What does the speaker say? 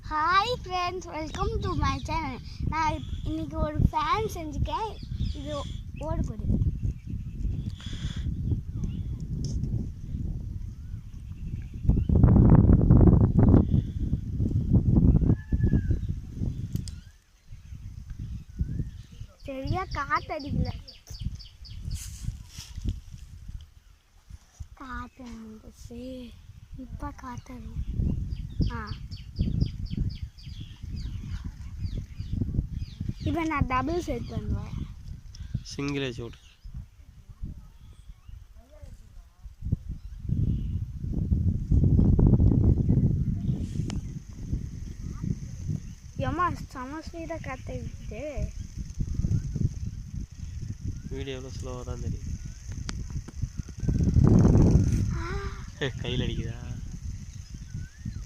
Hi friends, welcome to my channel. நான் இன்னைக்கு ஒரு ஃபேன் செஞ்சுக்கேன். இது ஓட போகுது. சரியா காற்று அடிக்கல. காற்று வந்துச்சு. இப்போ காற்று அடிக்கும். இப்போ நான் டபுள் செட் பண்ணுவேன். சிங்கிளே சூடு. ஏம்மா செம ஸ்பீடாக காற்றுக்கிட்டு வீடியோ எவ்வளோ ஸ்லோவாக தான் தெரியும். கையில் அடிக்குதா?